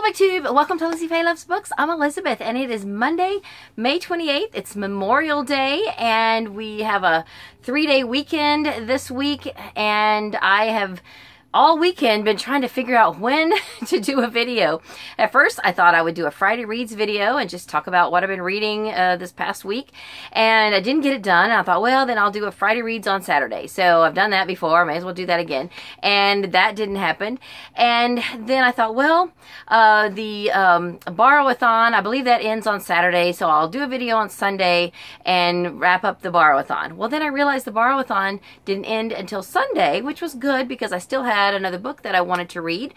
BookTube, welcome to Lizzie Faye Loves Books. I'm Elizabeth and it is Monday, May 28th. It's Memorial Day and we have a 3-day weekend this week, and I have all weekend been trying to figure out when to do a video. At first I thought I would do a Friday Reads video and just talk about what I've been reading this past week, and I didn't get it done. I thought, well, then I'll do a Friday Reads on Saturday. So I've done that before, may as well do that again, and that didn't happen. And then I thought, well, the Borrowathon, I believe that ends on Saturday, so I'll do a video on Sunday and wrap up the Borrowathon. Well, then I realized the Borrowathon didn't end until Sunday, which was good because I still had another book that I wanted to read.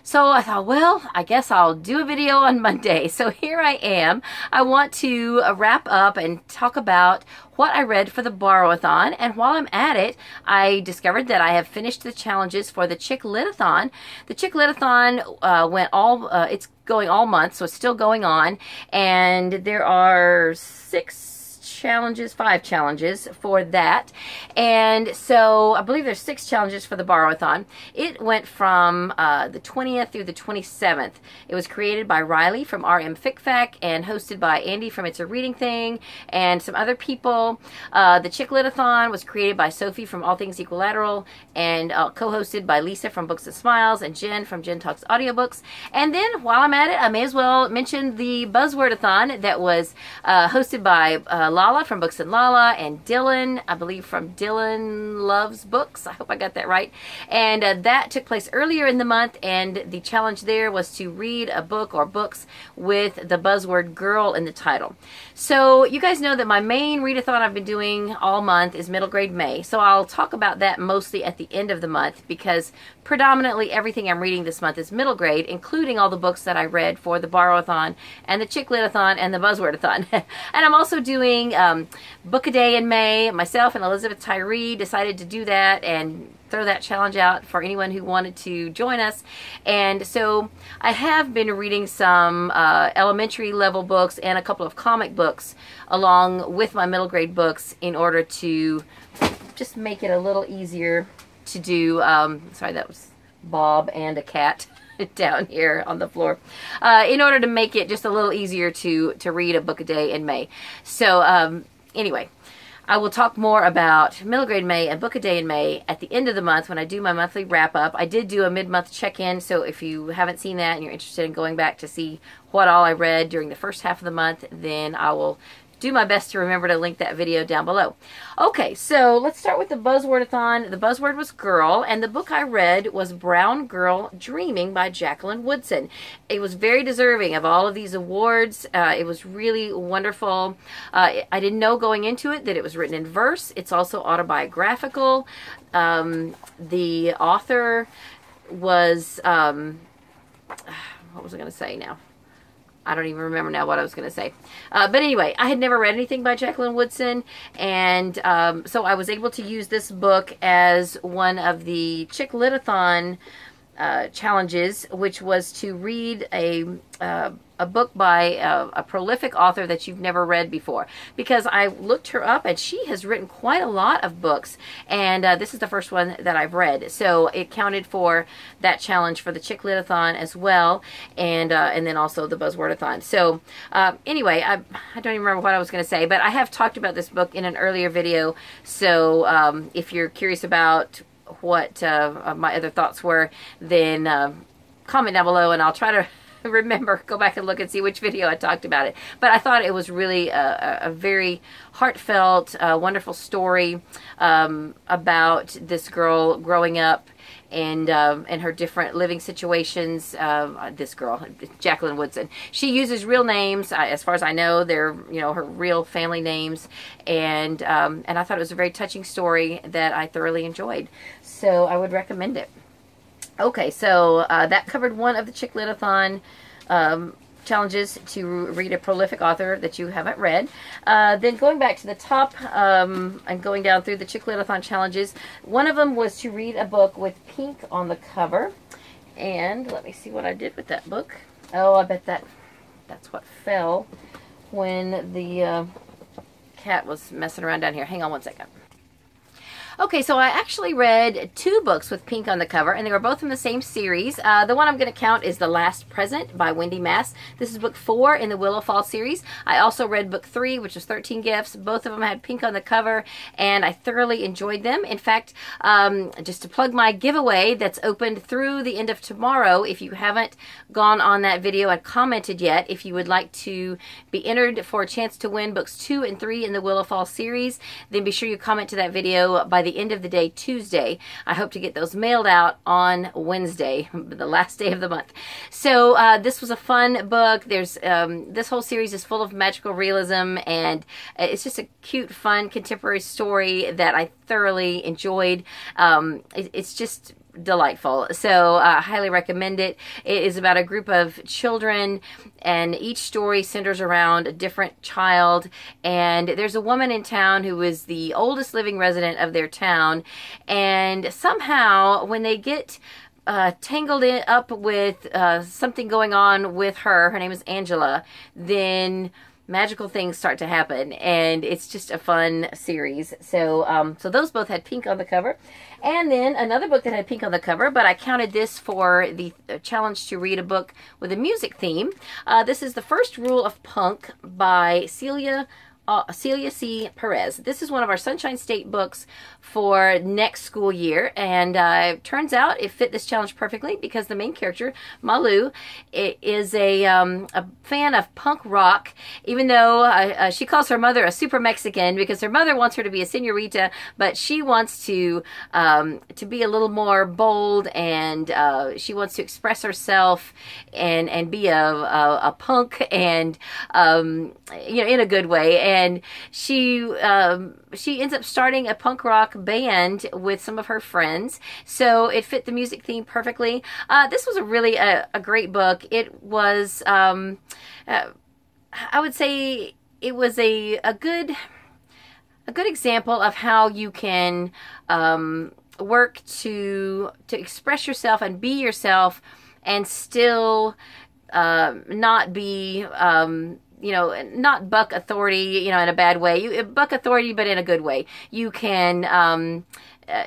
So I thought, well, I guess I'll do a video on Monday. So here I am. I want to wrap up and talk about what I read for the Borrowathon. And while I'm at it, I discovered that I have finished the challenges for the ChickLitathon. The ChickLitathon went all, it's going all month, so it's still going on. And there are 5 challenges for that, and so I believe there's 6 challenges for the Borrowathon. It went from the 20th through the 27th. It was created by Riley from RM FicFac and hosted by Andy from It's a Reading Thing and some other people. The ChickLitathon was created by Sophie from AllThingsEquilateral and co-hosted by Lisa from Books and Smiles and Jen from Jen Talks Audiobooks. And then while I'm at it, I may as well mention the Buzzwordathon that was hosted by Lala from BooksandLala and Dylan, I believe from Dylan Loves Books. I hope I got that right. And that took place earlier in the month, and the challenge there was to read a book or books with the buzzword girl in the title. So you guys know that my main readathon I've been doing all month is middle grade May. So I'll talk about that mostly at the end of the month because predominantly everything I'm reading this month is middle grade, including all the books that I read for the Borrowathon and the ChickLitathon and the Buzzwordathon. And I'm also doing book a day in May. Myself and Elizabeth Tyree decided to do that and throw that challenge out for anyone who wanted to join us. And so I have been reading some elementary level books and a couple of comic books along with my middle grade books in order to just make it a little easier to do. Sorry, that was Bob and a cat down here on the floor, in order to make it just a little easier to read a book a day in May. So anyway, I will talk more about middle grade May and book a day in May at the end of the month when I do my monthly wrap up. I did do a mid-month check-in, so if you haven't seen that and you're interested in going back to see what all I read during the first half of the month, then I will do my best to remember to link that video down below. Okay, so let's start with the Buzzwordathon. The buzzword was girl, and the book I read was Brown Girl Dreaming by Jacqueline Woodson. It was very deserving of all of these awards. It was really wonderful. I didn't know going into it that it was written in verse. It's also autobiographical. The author was, what was I going to say now? I don't even remember now what I was going to say. But anyway, I had never read anything by Jacqueline Woodson, and so I was able to use this book as one of the ChickLitathon challenges, which was to read a book by a prolific author that you've never read before, because I looked her up and she has written quite a lot of books, and this is the first one that I've read, so it counted for that challenge for the ChickLitathon as well, and then also the Buzzwordathon. So anyway, I don't even remember what I was going to say, but I have talked about this book in an earlier video, so if you're curious about what my other thoughts were, then comment down below and I'll try to remember, go back and look and see which video I talked about it. But I thought it was really a very heartfelt, wonderful story about this girl growing up and her different living situations. This girl, Jacqueline Woodson, she uses real names. As far as I know, they're her real family names, and I thought it was a very touching story that I thoroughly enjoyed. So I would recommend it. Okay, so that covered one of the ChickLitathon challenges to read a prolific author that you haven't read. Then going back to the top and going down through the ChickLitathon challenges, one of them was to read a book with pink on the cover. And let me see what I did with that book. Oh, I bet that's what fell when the cat was messing around down here. Hang on one second. Okay, so I actually read 2 books with pink on the cover, and they were both from the same series. The one I'm going to count is The Last Present by Wendy Mass. This is book 4 in the Willow Fall series. I also read book 3, which was 13 Gifts. Both of them had pink on the cover, and I thoroughly enjoyed them. In fact, just to plug my giveaway that's opened through the end of tomorrow, if you haven't gone on that video and commented yet, if you would like to be entered for a chance to win books 2 and 3 in the Willow Fall series, then be sure you comment to that video by the end of the day, Tuesday. I hope to get those mailed out on Wednesday, the last day of the month. So this was a fun book. There's this whole series is full of magical realism, and it's just a cute, fun, contemporary story that I thoroughly enjoyed. It's just delightful. So I highly recommend it. It is about a group of children, and each story centers around a different child. And there's a woman in town who is the oldest living resident of their town, and somehow when they get tangled up with something going on with her name is Angela, then magical things start to happen, and it's just a fun series. So so those both had pink on the cover. And then another book that had pink on the cover, but I counted this for the challenge to read a book with a music theme. This is The First Rule of Punk by Celia C. Perez. This is one of our Sunshine State books for next school year, and it turns out it fit this challenge perfectly because the main character, Malu, is a fan of punk rock, even though she calls her mother a super Mexican because her mother wants her to be a señorita, but she wants to be a little more bold, and she wants to express herself and be a punk, and you know, in a good way. And she ends up starting a punk rock band with some of her friends, so it fit the music theme perfectly. This was a really a great book. It was, I would say, it was a good example of how you can work to express yourself and be yourself, and still not be you know, not buck authority, you know, in a bad way. You buck authority, but in a good way. You can,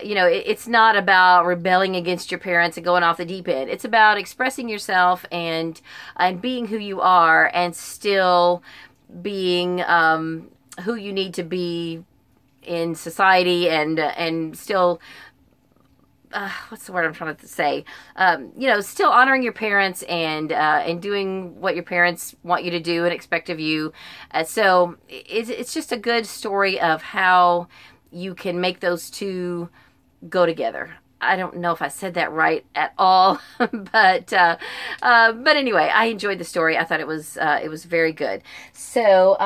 you know, it's not about rebelling against your parents and going off the deep end. It's about expressing yourself and being who you are, and still being who you need to be in society, and still what's the word I'm trying to say? You know, still honoring your parents, and doing what your parents want you to do and expect of you. So it's just a good story of how you can make those two go together. I don't know if I said that right at all, but anyway, I enjoyed the story. I thought it was very good. So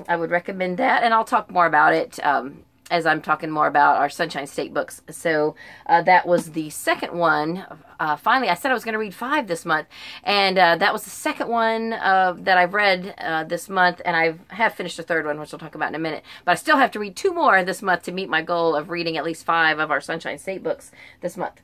I would recommend that, and I'll talk more about it as I'm talking more about our Sunshine State books. So that was the second one. Finally, I said I was going to read 5 this month, and that was the second one that I've read this month, and I have finished a third one, which I'll talk about in a minute. But I still have to read 2 more this month to meet my goal of reading at least 5 of our Sunshine State books this month.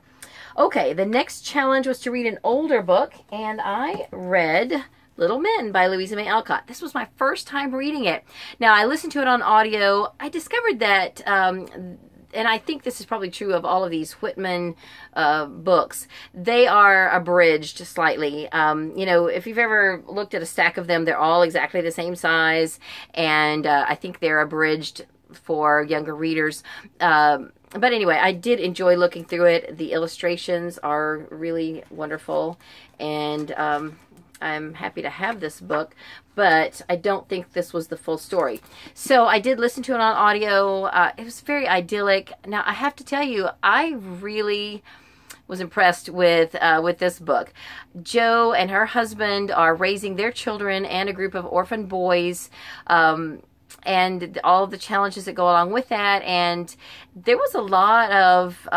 Okay, the next challenge was to read an older book, and I read Little Men by Louisa May Alcott. This was my first time reading it. Now, I listened to it on audio. I discovered that, and I think this is probably true of all of these Whitman books, they are abridged slightly. You know, if you've ever looked at a stack of them, they're all exactly the same size, and I think they're abridged for younger readers. But anyway, I did enjoy looking through it. The illustrations are really wonderful, and I'm happy to have this book, but I don't think this was the full story. So I did listen to it on audio. It was very idyllic. Now, I have to tell you, I really was impressed with this book. Jo and her husband are raising their children and a group of orphan boys, and all the challenges that go along with that. And there was a lot of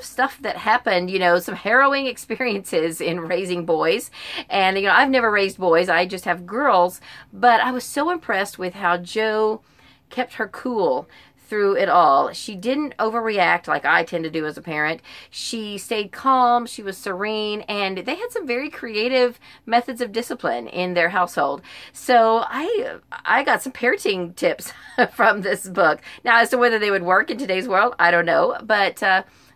stuff that happened, you know, some harrowing experiences in raising boys. And, you know, I've never raised boys. I just have girls. But I was so impressed with how Jo kept her cool through it all. She didn't overreact like I tend to do as a parent. She stayed calm, she was serene, and they had some very creative methods of discipline in their household. So I got some parenting tips from this book. Now, as to whether they would work in today's world, I don't know, but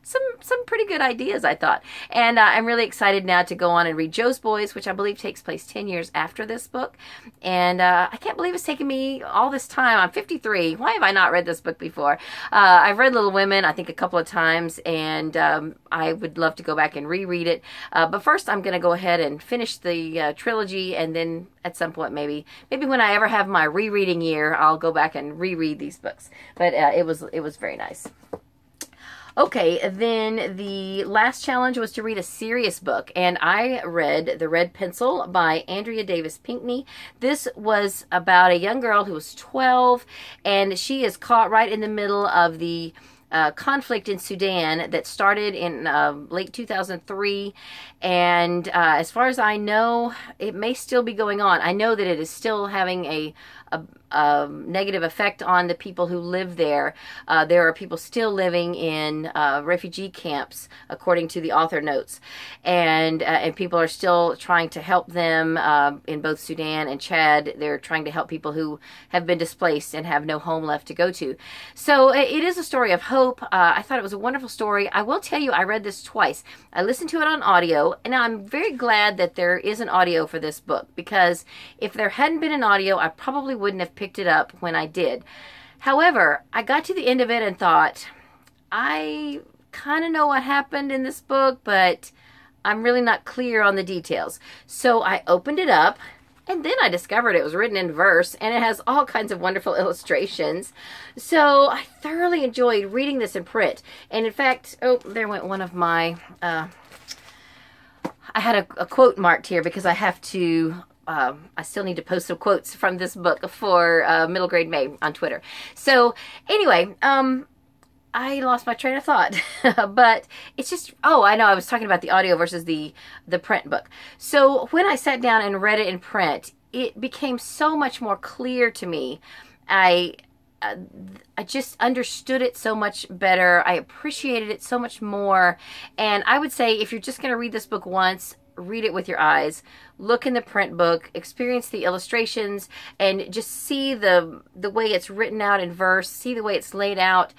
some pretty good ideas, I thought. And I'm really excited now to go on and read Joe's Boys, which I believe takes place 10 years after this book. And I can't believe it's taken me all this time. I'm 53. Why have I not read this book before? I've read Little Women, I think, a couple of times, and I would love to go back and reread it. But first, I'm going to go ahead and finish the trilogy, and then at some point, maybe when I ever have my rereading year, I'll go back and reread these books. But it was very nice. Okay, then the last challenge was to read a serious book, and I read The Red Pencil by Andrea Davis Pinkney. This was about a young girl who was 12, and she is caught right in the middle of the conflict in Sudan that started in late 2003, and as far as I know, it may still be going on. I know that it is still having a negative effect on the people who live there. There are people still living in refugee camps, according to the author notes, and people are still trying to help them in both Sudan and Chad. They're trying to help people who have been displaced and have no home left to go to. So it is a story of hope. I thought it was a wonderful story. I will tell you, I read this twice. I listened to it on audio, and I'm very glad that there is an audio for this book, because if there hadn't been an audio, I probably wouldn't have picked it up when I did. However, I got to the end of it and thought, I kind of know what happened in this book, but I'm really not clear on the details. So I opened it up, and then I discovered it was written in verse, and it has all kinds of wonderful illustrations. So I thoroughly enjoyed reading this in print. And in fact, oh, there went one of my, I had a quote marked here because I have to, I still need to post some quotes from this book for Middle Grade May on Twitter. So anyway, I lost my train of thought, but it's just, oh, I know, I was talking about the audio versus the print book. So when I sat down and read it in print, it became so much more clear to me. I just understood it so much better. I appreciated it so much more. And I would say, if you're just going to read this book once, read it with your eyes, look in the print book, experience the illustrations, and just see the way it's written out in verse, see the way it's laid out.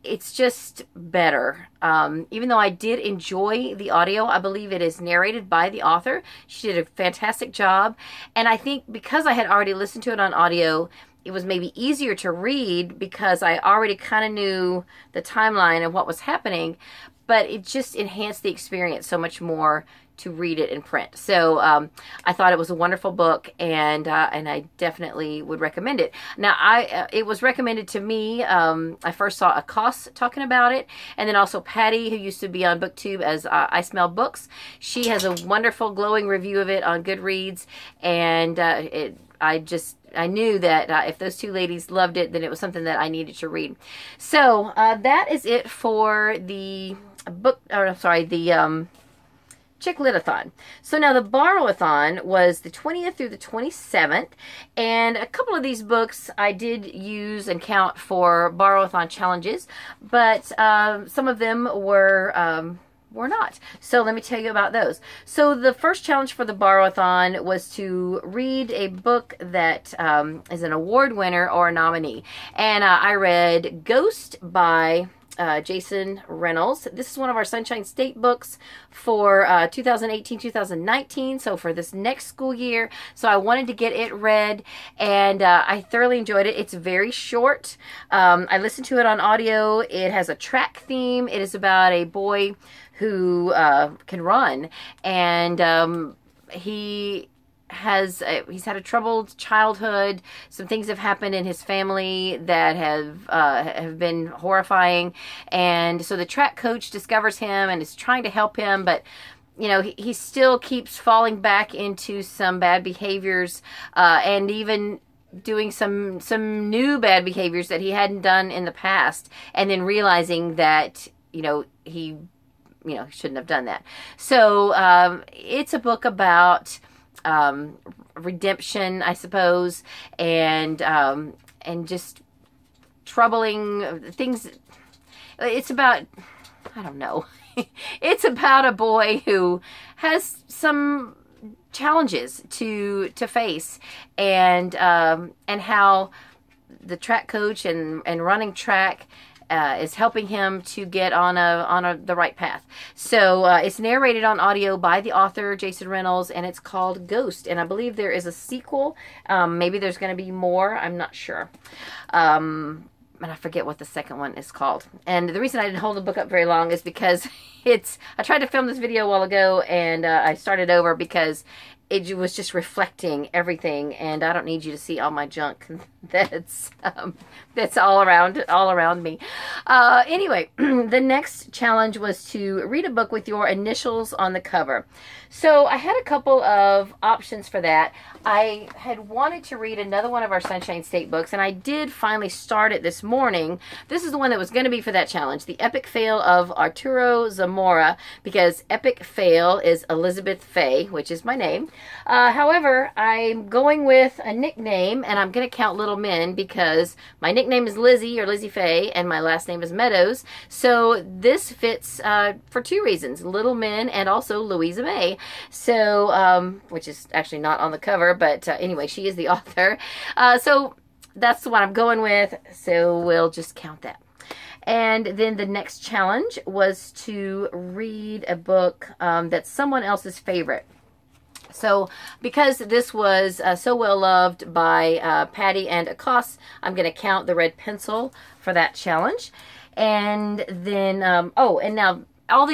It's just better. Even though I did enjoy the audio, I believe it is narrated by the author. She did a fantastic job. And I think because I had already listened to it on audio, it was maybe easier to read because I already kind of knew the timeline of what was happening, but it just enhanced the experience so much more to read it in print. So I thought it was a wonderful book, and I definitely would recommend it. Now, it was recommended to me. I first saw Alcott talking about it, and then also Patty, who used to be on BookTube as I Smell Books. She has a wonderful glowing review of it on Goodreads, and I knew that if those two ladies loved it, then it was something that I needed to read. So that is it for the book, or sorry, the ChickLitathon. So now the Borrowathon was the 20th through the 27th, and a couple of these books I did use and count for Borrowathon Challenges, but some of them were not. So let me tell you about those. So the first challenge for the Borrowathon was to read a book that is an award winner or a nominee. And I read Ghost by Jason Reynolds. This is one of our Sunshine State books for 2018-2019, so for this next school year. So I wanted to get it read, and I thoroughly enjoyed it. It's very short. I listened to it on audio. It has a track theme. It is about a boy who can run, and he's had a troubled childhood. Some things have happened in his family that have been horrifying, and so the track coach discovers him and is trying to help him, but you know, he still keeps falling back into some bad behaviors, and even doing some new bad behaviors that he hadn't done in the past, and then realizing that he shouldn't have done that. So it's a book about redemption, I suppose, and just troubling things. It's about, I don't know. It's about a boy who has some challenges to face, and how the track coach and running track is helping him to get on the right path. So it's narrated on audio by the author Jason Reynolds, and it's called Ghost. And I believe there is a sequel. Maybe there's going to be more. I'm not sure. And I forget what the second one is called. And the reason I didn't hold the book up very long is because I tried to film this video a while ago, and I started over because it was just reflecting everything, and I don't need you to see all my junk that's all around me. Anyway, the next challenge was to read a book with your initials on the cover. So I had a couple of options for that. I had wanted to read another one of our Sunshine State books, and I did finally start it this morning. This is the one that was going to be for that challenge, The Epic Fail of Arturo Zamora, because Epic Fail is Elizabeth Faye, which is my name. However, I'm going with a nickname, and I'm going to count little men because my nickname is Lizzie, or Lizzie Faye, and my last name is Meadows. So this fits for two reasons, little men and also Louisa May. So, which is actually not on the cover, but anyway, she is the author. So that's what I'm going with, so we'll just count that. And then the next challenge was to read a book that's someone else's favorite. So because this was so well loved by Patty and Akos, I'm going to count The Red Pencil for that challenge. And then, oh, and now all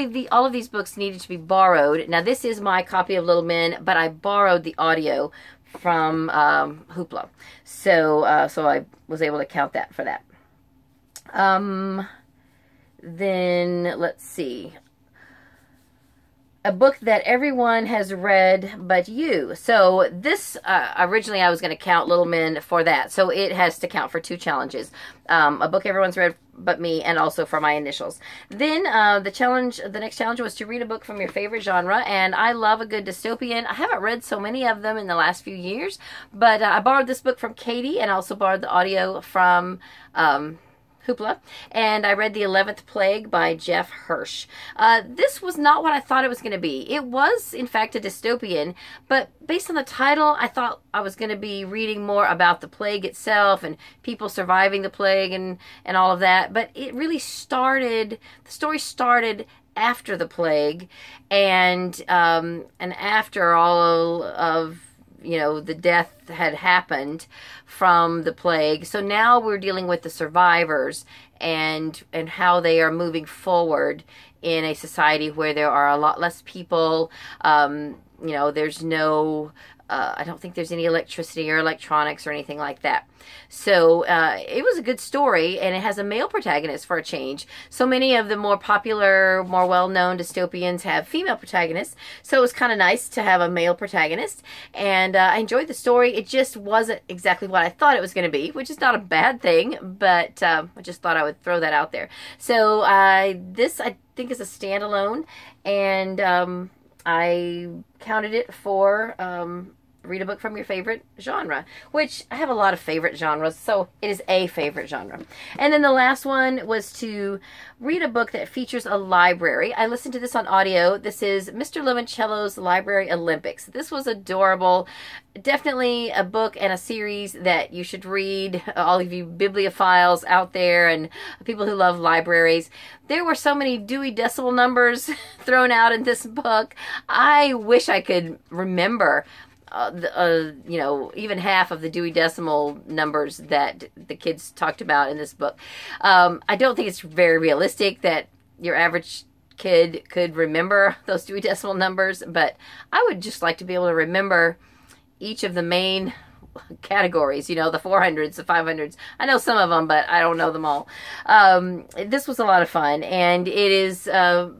of these books needed to be borrowed. Now this is my copy of Little Men, but I borrowed the audio from Hoopla. So so I was able to count that for that. Then let's see. A book that everyone has read but you. So this, originally I was going to count Little Men for that. So it has to count for two challenges. A book everyone's read but me, and also for my initials. Then the next challenge was to read a book from your favorite genre, and I love a good dystopian. I haven't read so many of them in the last few years, but I borrowed this book from Katie, and also borrowed the audio from Hoopla, and I read The 11th Plague by Jeff Hirsch. This was not what I thought it was going to be. It was, in fact, a dystopian, but based on the title, I thought I was going to be reading more about the plague itself and people surviving the plague and all of that, but it really started, the story started after the plague, and after all of, you know, the death had happened from the plague. So now we're dealing with the survivors and how they are moving forward in a society where there are a lot less people. You know, there's no, I don't think there's any electricity or electronics or anything like that. So it was a good story, and it has a male protagonist for a change. So many of the more popular, more well-known dystopians have female protagonists, so it was kind of nice to have a male protagonist, and I enjoyed the story. It just wasn't exactly what I thought it was going to be, which is not a bad thing, but I just thought I would throw that out there. So this, I think, is a standalone, and I counted it for read a book from your favorite genre, which I have a lot of favorite genres, so it is a favorite genre. And then the last one was to read a book that features a library. I listened to this on audio. This is Mr. Limoncello's Library Olympics. This was adorable. Definitely a book and a series that you should read, all of you bibliophiles out there and people who love libraries. There were so many Dewey Decimal numbers thrown out in this book. I wish I could remember you know, even half of the Dewey Decimal numbers that the kids talked about in this book. I don't think it's very realistic that your average kid could remember those Dewey Decimal numbers, but I would just like to be able to remember each of the main categories, you know, the 400s, the 500s. I know some of them, but I don't know them all. This was a lot of fun, and it is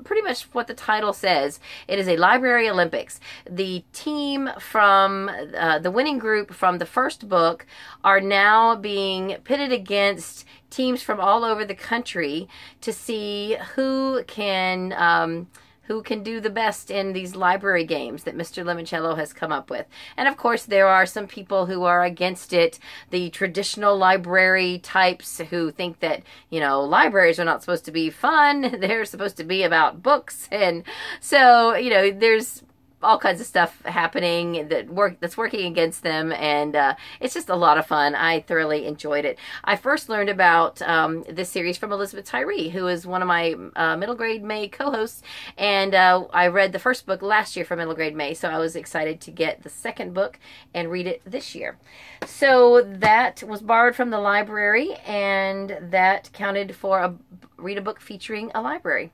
pretty much what the title says. It is a library Olympics. The team from the winning group from the first book are now being pitted against teams from all over the country to see who can who can do the best in these library games that Mr. Limoncello has come up with. And of course, there are some people who are against it, the traditional library types who think that, you know, libraries are not supposed to be fun. They're supposed to be about books. And so, you know, there's all kinds of stuff happening that's working against them, and it's just a lot of fun. I thoroughly enjoyed it. I first learned about this series from Elizabeth Tyree, who is one of my Middle Grade May co-hosts, and I read the first book last year for Middle Grade May, so I was excited to get the second book and read it this year. So that was borrowed from the library, and that counted for a read a book featuring a library.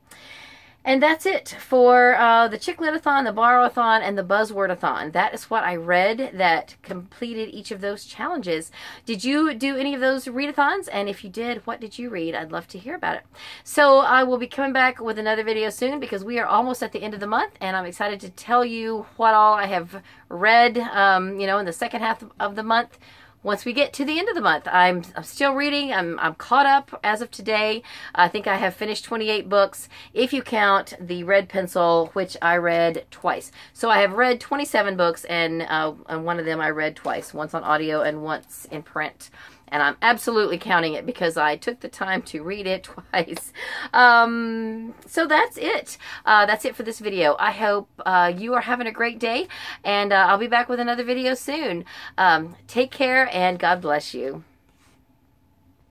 And that's it for the ChickLitathon, the Borrowathon, and the Buzzwordathon. That is what I read that completed each of those challenges. Did you do any of those readathons? And if you did, what did you read? I'd love to hear about it. So I will be coming back with another video soon because we are almost at the end of the month, and I'm excited to tell you what all I have read, you know, in the second half of the month. Once we get to the end of the month, I'm still reading. I'm caught up as of today. I think I have finished 28 books, if you count the red pencil, which I read twice. So I have read 27 books, and one of them I read twice, once on audio and once in print. And I'm absolutely counting it because I took the time to read it twice. So that's it. That's it for this video. I hope you are having a great day, and I'll be back with another video soon. Take care, and God bless you.